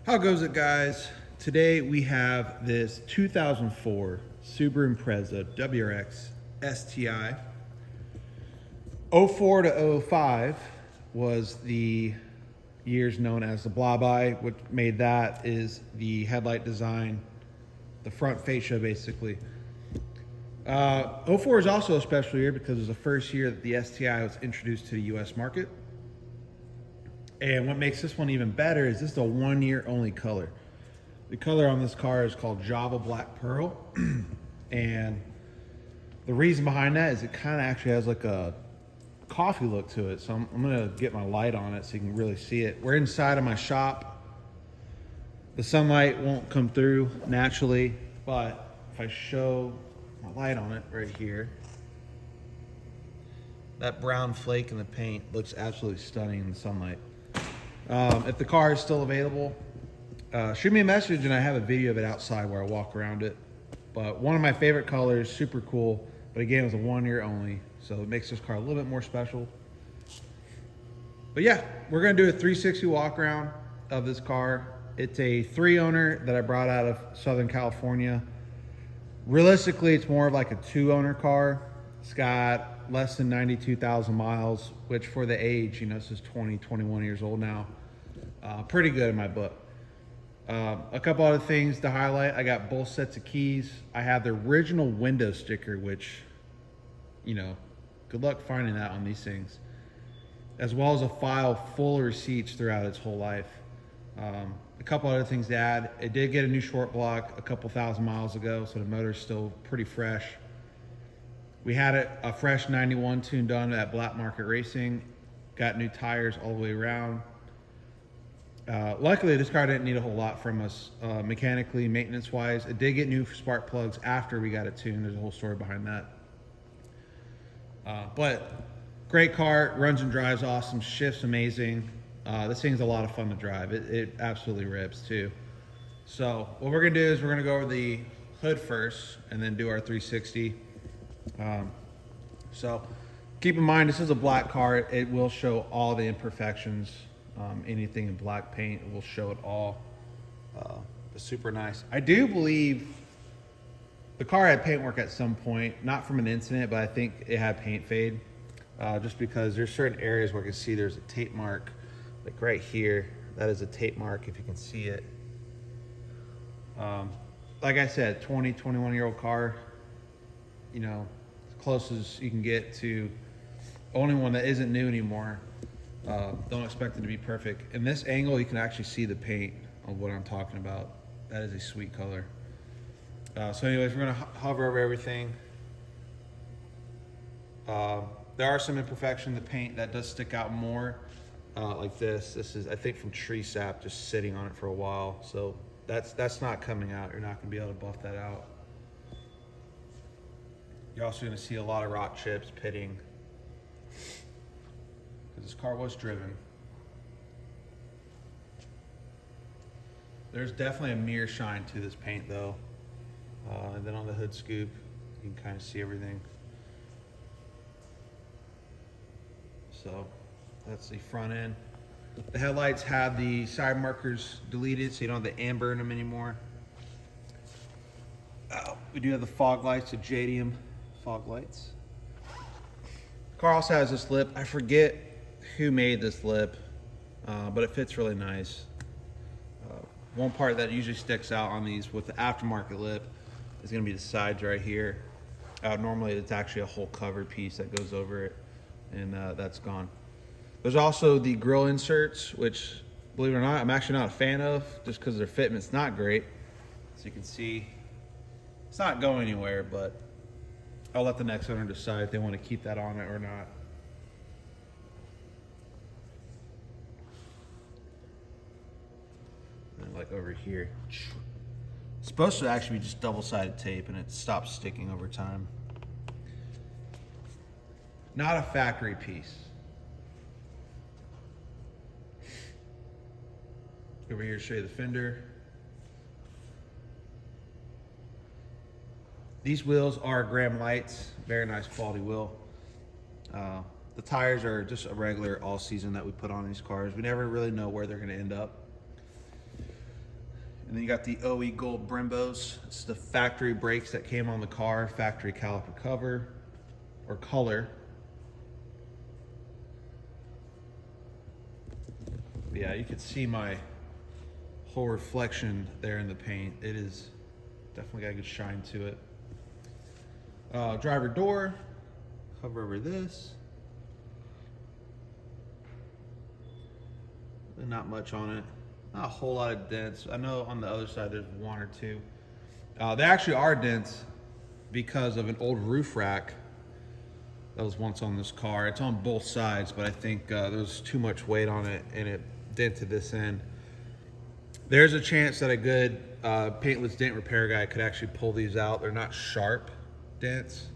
How goes it, guys? Today we have this 2004 Subaru Impreza WRX STI. 04 to 05 was the years known as the blob eye. What made that is the headlight design, the front fascia basically. 04 is also a special year because it was the first year that the STI was introduced to the US market. And what makes this one even better is this is a 1 year only color. The color on this car is called Java Black Pearl. And the reason behind that is it kind of actually has like a coffee look to it. So I'm gonna get my light on it so you can really see it. We're inside of my shop. The sunlight won't come through naturally, but if I show my light on it right here, that brown flake in the paint looks absolutely stunning in the sunlight. If the car is still available, shoot me a message and I have a video of it outside where I walk around it. But one of my favorite colors, super cool, but again, it was a 1 year only, so it makes this car a little bit more special. But yeah, we're gonna do a 360 walk around of this car. It's a 3-owner that I brought out of Southern California. Realistically, it's more of like a 2-owner car. It's got less than 92,000 miles, which for the age, you know, this is 20, 21 years old now. Pretty good in my book. A couple other things to highlight. I got both sets of keys. I have the original window sticker, which, you know, good luck finding that on these things. As well as a file full of receipts throughout its whole life. A couple other things to add. It did get a new short block a couple thousand miles ago, so the motor's still pretty fresh. We had a fresh 91 tuned on at Black Market Racing. Got new tires all the way around. Luckily, this car didn't need a whole lot from us mechanically, maintenance-wise. It did get new spark plugs after we got it tuned. There's a whole story behind that. But great car, runs and drives awesome, shifts amazing. This thing's a lot of fun to drive. It absolutely rips too. So what we're gonna do is we're gonna go over the hood first and then do our 360. So keep in mind, this is a black car. It will show all the imperfections. Anything in black paint, it will show it all. It's super nice. I do believe the car had paint work at some point, not from an incident, but I think it had paint fade. Just because there's certain areas where I can see there's a tape mark, like right here. That is a tape mark if you can see it. Like I said, 20, 21-year-old car, you know, as close as you can get to owning one that isn't new anymore. Don't expect it to be perfect. In this angle, you can actually see the paint of what I'm talking about. That is a sweet color. So anyways, we're gonna hover over everything. There are some imperfections in the paint that does stick out more, like this. This is, I think, from tree sap just sitting on it for a while. So that's not coming out. You're not gonna be able to buff that out. You're also gonna see a lot of rock chips pitting, because this car was driven. There's definitely a mirror shine to this paint though. And then on the hood scoop, you can kind of see everything. So that's the front end. The headlights have the side markers deleted, so you don't have the amber in them anymore. We do have the fog lights, the JDM fog lights. The car also has this lip. I forget who made this lip, but it fits really nice. One part that usually sticks out on these with the aftermarket lip is going to be the sides right here. Normally it's actually a whole cover piece that goes over it, and that's gone. There's also the grill inserts, which, believe it or not, I'm actually not a fan of, just because their fitment's not great. So you can see it's not going anywhere, but I'll let the next owner decide if they want to keep that on it or not. And like over here, it's supposed to actually be just double-sided tape, and it stops sticking over time. Not a factory piece. Over here to show you the fender. These wheels are Graham lights, very nice quality wheel. The tires are just a regular all season that we put on these cars. We never really know where they're gonna end up. And then you got the OE Gold Brembos. It's the factory brakes that came on the car, factory caliper cover or color. Yeah, you can see my whole reflection there in the paint. It is definitely got a good shine to it. Driver door, cover over this. Not much on it. Not a whole lot of dents. I know on the other side there's one or two. There actually are dents because of an old roof rack that was once on this car. It's on both sides, but I think there was too much weight on it and it dented this end. There's a chance that a good paintless dent repair guy could actually pull these out. They're not sharp dents.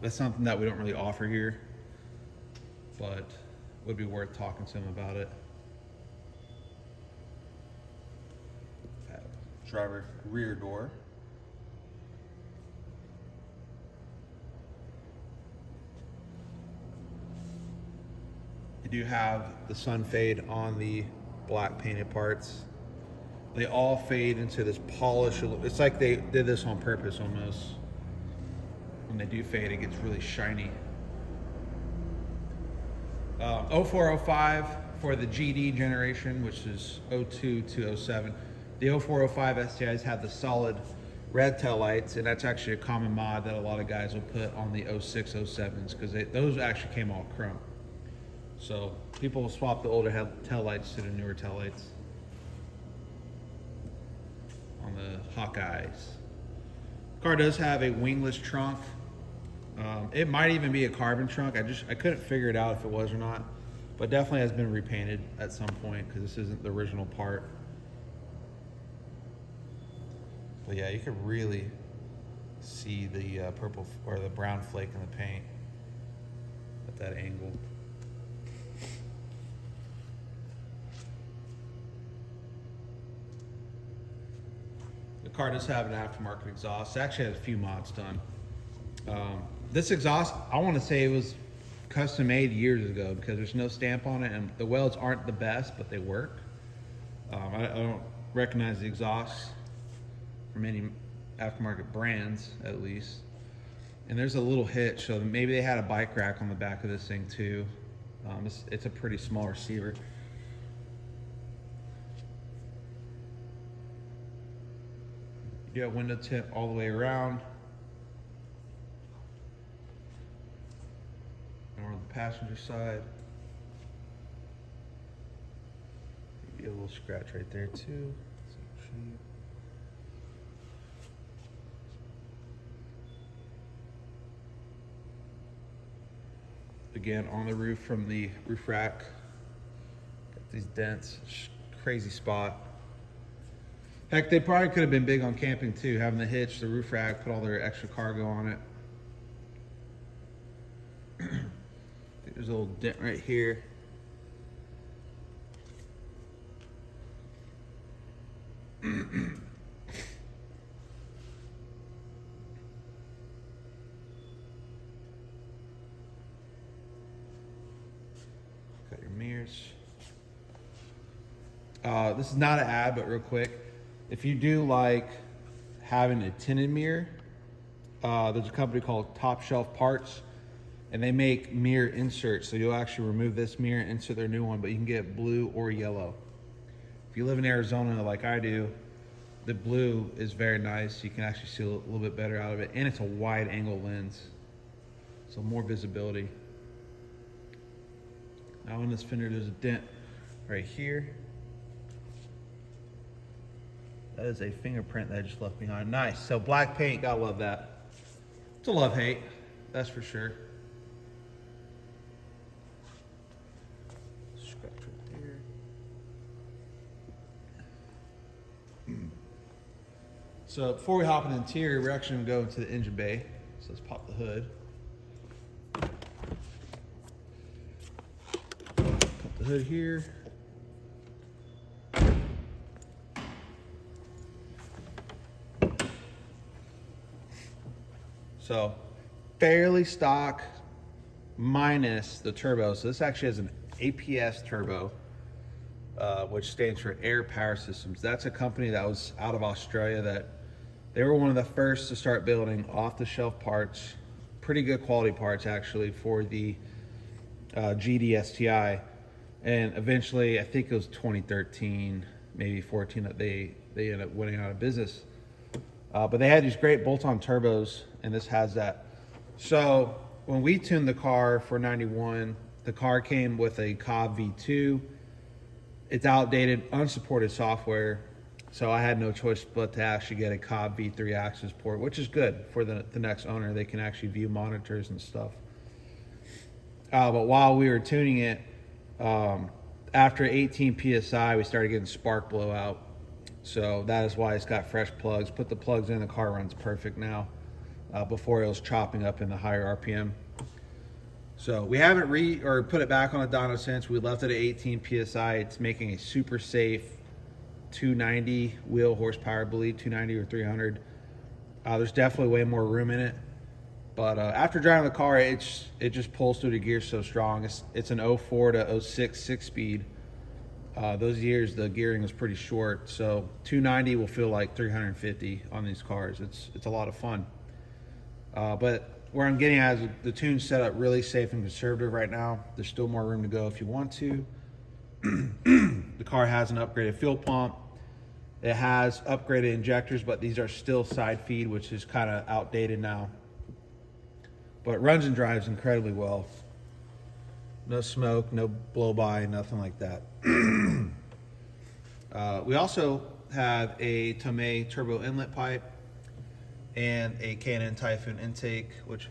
That's something that we don't really offer here, but would be worth talking to him about it. Driver rear door. You do have the sun fade on the black painted parts. They all fade into this polish. It's like they did this on purpose almost. When they do fade, it gets really shiny. 0405 for the GD generation, which is 02 to 07. The 0405 STIs have the solid red tail lights, and that's actually a common mod that a lot of guys will put on the 06, 07s because those actually came all chrome. So people will swap the older tail lights to the newer tail lights on the Hawkeyes. Car does have a wingless trunk. It might even be a carbon trunk. I couldn't figure it out if it was or not, but definitely has been repainted at some point because this isn't the original part. But yeah, you can really see the purple or the brown flake in the paint at that angle. The car does have an aftermarket exhaust. It actually has a few mods done. This exhaust, I want to say it was custom made years ago because there's no stamp on it and the welds aren't the best, but they work. I don't recognize the exhaust from any aftermarket brands, at least. And there's a little hitch, so maybe they had a bike rack on the back of this thing too. It's a pretty small receiver. You got window tint all the way around. And we're on the passenger side. Maybe a little scratch right there too. Again, on the roof from the roof rack. Got these dents, crazy spot. Heck, they probably could have been big on camping too, having the hitch, the roof rack, put all their extra cargo on it. I think there's a little dent right here. Got your mirrors. This is not an ad, but real quick, if you do like having a tinted mirror, there's a company called Top Shelf Parts, and they make mirror inserts. So you'll actually remove this mirror and insert their new one, but you can get blue or yellow. If you live in Arizona like I do, the blue is very nice. You can actually see a little bit better out of it, and it's a wide angle lens, so more visibility. Now on this fender, there's a dent right here. That is a fingerprint that I just left behind. Nice. So black paint, gotta love that. It's a love-hate, that's for sure. Scratch right there. So before we hop in the interior, we're actually gonna go into the engine bay. So let's pop the hood. Put the hood here. So fairly stock minus the turbo. So this actually has an APS turbo. which stands for Air Power Systems. That's a company that was out of Australia that they were one of the first to start building off-the-shelf parts, pretty good quality parts actually, for the GD STI. And eventually, I think it was 2013, maybe 14, that they ended up winning out of business. But they had these great bolt-on turbos, and this has that. So when we tuned the car for 91, the car came with a Cobb V2. It's outdated, unsupported software, so I had no choice but to actually get a Cobb V3 access port, which is good for the next owner. They can actually view monitors and stuff. But while we were tuning it, after 18 PSI, we started getting spark blowout. So that is why it's got fresh plugs. Put the plugs in, the car runs perfect now. Before it was chopping up in the higher RPM. So we haven't put it back on the dyno since. We left it at 18 PSI. It's making a super safe 290 wheel horsepower, I believe, 290 or 300. There's definitely way more room in it. But after driving the car, it just pulls through the gears so strong. It's an 04 to 06 six-speed. Those years, the gearing was pretty short. So 290 will feel like 350 on these cars. It's a lot of fun. But where I'm getting at is the tune's set up really safe and conservative right now. There's still more room to go if you want to. The car has an upgraded fuel pump. It has upgraded injectors, but these are still side feed, which is kind of outdated now. But it runs and drives incredibly well. No smoke, no blow by, nothing like that. We also have a Tomei turbo inlet pipe and a K&N Typhoon intake, which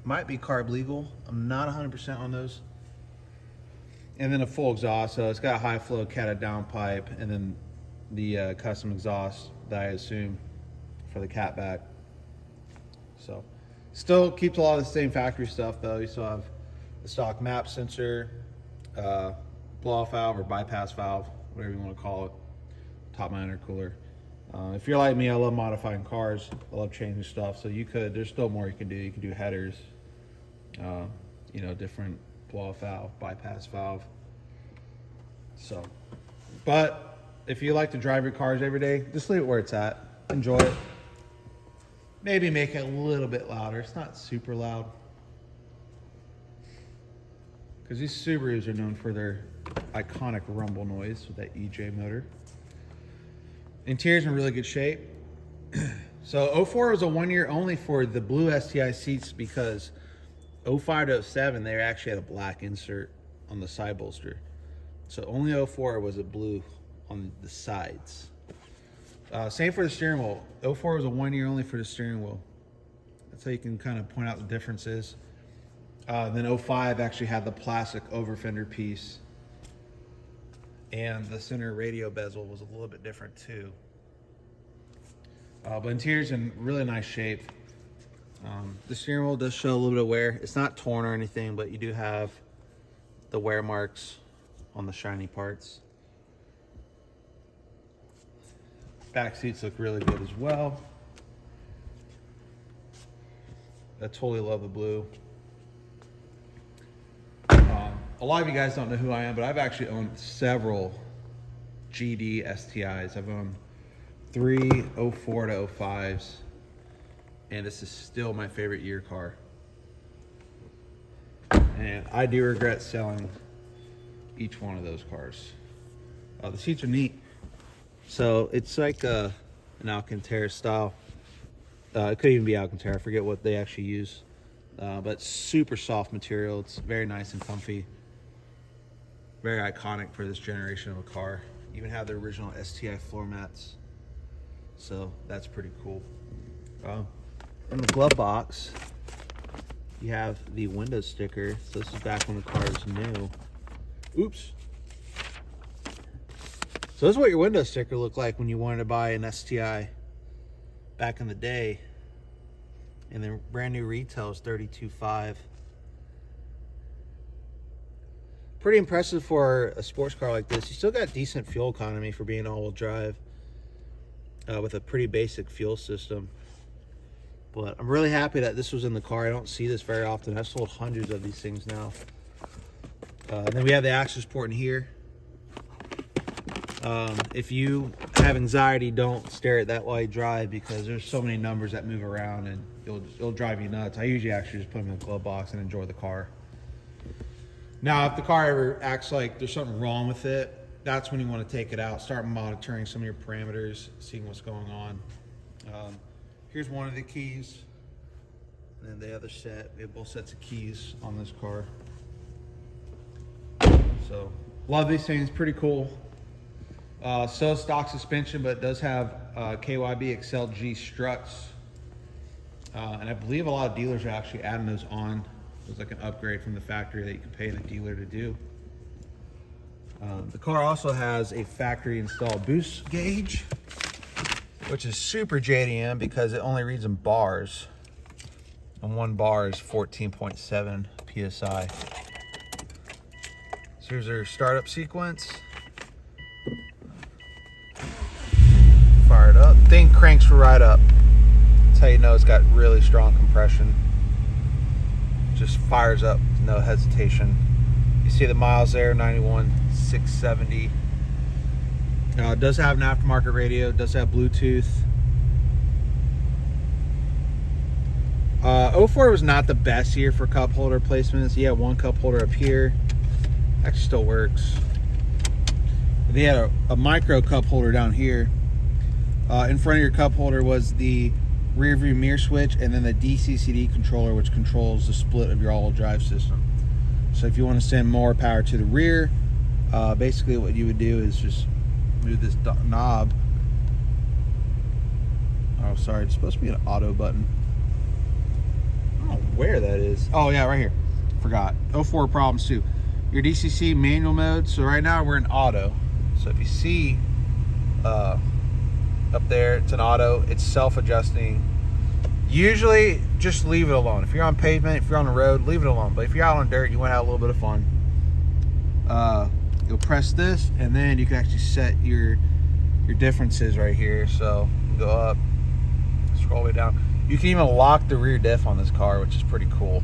might be carb legal. I'm not 100% on those. And then a full exhaust, so it's got a high flow catted downpipe, and then the custom exhaust that I assume for the catback. So still keeps a lot of the same factory stuff though. You still have the stock map sensor, blow-off valve or bypass valve, whatever you want to call it, top of my intercooler. If you're like me, I love modifying cars. I love changing stuff. So there's still more you can do. You can do headers, different blow-off valve, bypass valve. So, but if you like to drive your cars every day, just leave it where it's at. Enjoy it. Maybe make it a little bit louder. It's not super loud. Because these Subarus are known for their iconic rumble noise with that EJ motor. Interior's in really good shape. So 04 was a 1 year only for the blue STI seats, because 05 to 07 they actually had a black insert on the side bolster. So only 04 was a blue on the sides. Same for the steering wheel. 04 was a 1 year only for the steering wheel. That's how you can kind of point out the differences. Then 05 actually had the plastic over fender piece. And the center radio bezel was a little bit different too. But interior's in really nice shape. The steering wheel does show a little bit of wear. It's not torn or anything, but you do have the wear marks on the shiny parts. Back seats look really good as well. I totally love the blue. A lot of you guys don't know who I am, but I've actually owned several GD STIs. I've owned 3 04 to 05s, and this is still my favorite year car. And I do regret selling each one of those cars. The seats are neat. So it's like an Alcantara style. It could even be Alcantara. I forget what they actually use. But super soft material. It's very nice and comfy. Very iconic for this generation of a car. Even have the original STI floor mats. So that's pretty cool. In the glove box, you have the window sticker. So this is back when the car is new. Oops. So this is what your window sticker looked like when you wanted to buy an STI back in the day. And then brand new retail is $32,500. Pretty impressive for a sports car like this. You still got decent fuel economy for being all-wheel drive with a pretty basic fuel system. But I'm really happy that this was in the car. I don't see this very often. I've sold hundreds of these things now. And then we have the access port in here. If you have anxiety, don't stare at that while you drive, because there's so many numbers that move around and it'll drive you nuts. I usually actually just put them in the glove box and enjoy the car. Now, if the car ever acts like there's something wrong with it, that's when you want to take it out, start monitoring some of your parameters, seeing what's going on. Here's one of the keys, and then the other set. We have both sets of keys on this car. So, love these things, pretty cool. Still stock suspension, but it does have KYB XLG struts. And I believe a lot of dealers are actually adding those on. It's like an upgrade from the factory that you can pay the dealer to do. The car also has a factory installed boost gauge, which is super JDM because it only reads in bars. And 1 bar is 14.7 PSI. So here's our startup sequence. Fire it up. Thing cranks right up. That's how you know it's got really strong compression. Just fires up, no hesitation. You see the miles there, 91,670. It does have an aftermarket radio, it does have Bluetooth. 04 was not the best year for cup holder placements. You had one cup holder up here. Actually still works. They had a micro cup holder down here. In front of your cup holder was the rear view mirror switch, and then the DC/CD controller, which controls the split of your all-wheel drive system. So if you want to send more power to the rear, basically what you would do is just move this knob. Oh, sorry, it's supposed to be an auto button. I don't know where that is. Oh yeah, right here. Forgot. 04 problems too. Your DCC manual mode. So right now we're in auto. So if you see up there, it's an auto. It's self-adjusting. Usually just leave it alone. If you're on pavement, if you're on the road, leave it alone. But if you're out on dirt, you want to have a little bit of fun, you'll press this, and then you can actually set your differences right here. So you can go up, scroll all the way down. You can even lock the rear diff on this car, which is pretty cool.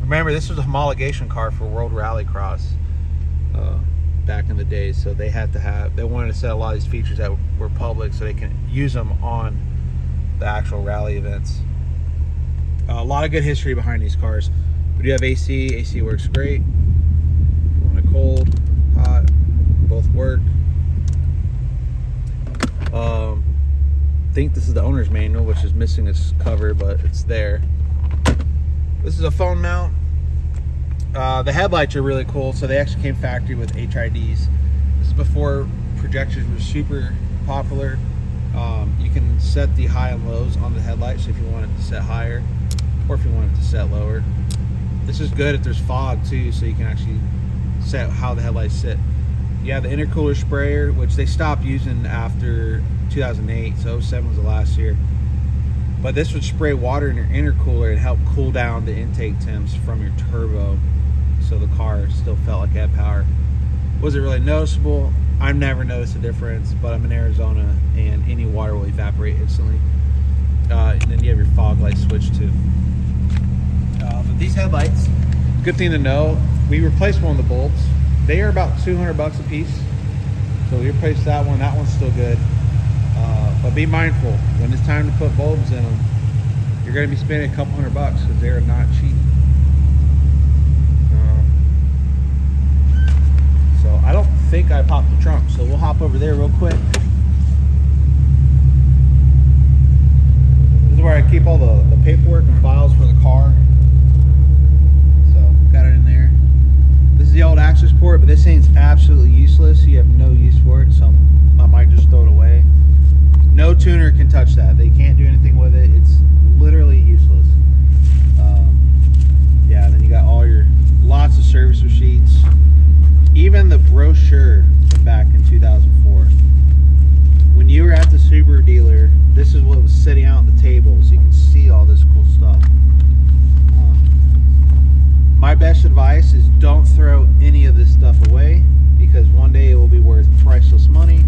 Remember, this was a homologation car for World Rallycross back in the day, so they wanted to set a lot of these features that were public so they can use them on the actual rally events. A lot of good history behind these cars. We do have AC. AC works great. If you want it cold, hot, both work. I think this is the owner's manual, which is missing its cover, but it's there. This is a phone mount. The headlights are really cool. So they actually came factory with HIDs. This is before projectors were super popular. You can set the high and lows on the headlights, so if you want it to set higher or if you want it to set lower. This is good if there's fog too, so you can actually set how the headlights sit. You have the intercooler sprayer, which they stopped using after 2008, so 07 was the last year. But this would spray water in your intercooler and help cool down the intake temps from your turbo, so the car still felt like it had power. Was it really noticeable? I've never noticed a difference, but I'm in Arizona and any water will evaporate instantly. And then you have your fog light switch too. But these headlights, good thing to know, we replaced one of the bulbs. They are about 200 bucks a piece. So we replaced that one. That one's still good. But be mindful, when it's time to put bulbs in them, you're going to be spending a couple $100 because they're not cheap. So I don't think I popped the trunk, so we'll hop over there real quick. This is where I keep all the paperwork and files for the car. So got it in there. This is the old access port, but this thing's absolutely useless. You have no use for it, so I might just throw it away. No tuner can touch that. They can't do anything with it. It's literally useless. Yeah, then you got all your lots of service receipts. Even the brochure from back in 2004. When you were at the Subaru dealer, this is what was sitting out on the table, so you can see all this cool stuff. My best advice is don't throw any of this stuff away, because one day it will be worth priceless money.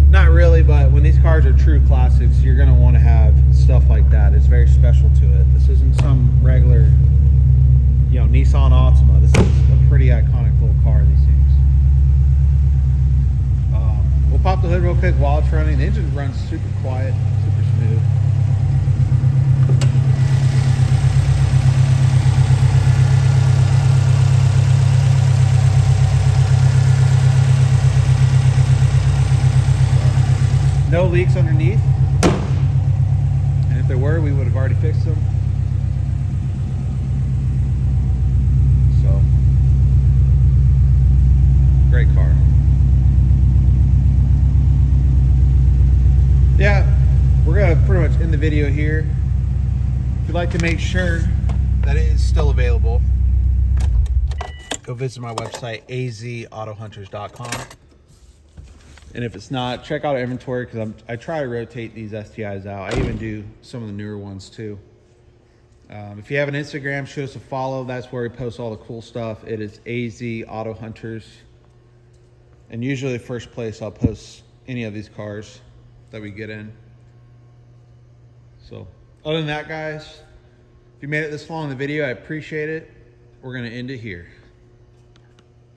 Not really, but when these cars are true classics, you're going to want to have stuff like that. It's very special to it. This isn't some regular, Nissan Altima. This is a pretty iconic little car, these things. We'll pop the hood real quick while it's running. The engine runs super quiet, super smooth. No leaks underneath. And if there were, we would have already fixed them. So, great car. Yeah, we're gonna pretty much end the video here. If you'd like to make sure that it is still available, go visit my website, azautohunters.com. And if it's not, check out our inventory, because I try to rotate these STIs out. I even do some of the newer ones too. If you have an Instagram, shoot us a follow. That's where we post all the cool stuff. It is AZ Auto Hunters. And usually first place I'll post any of these cars that we get in. So other than that, guys, if you made it this long in the video, I appreciate it. We're gonna end it here.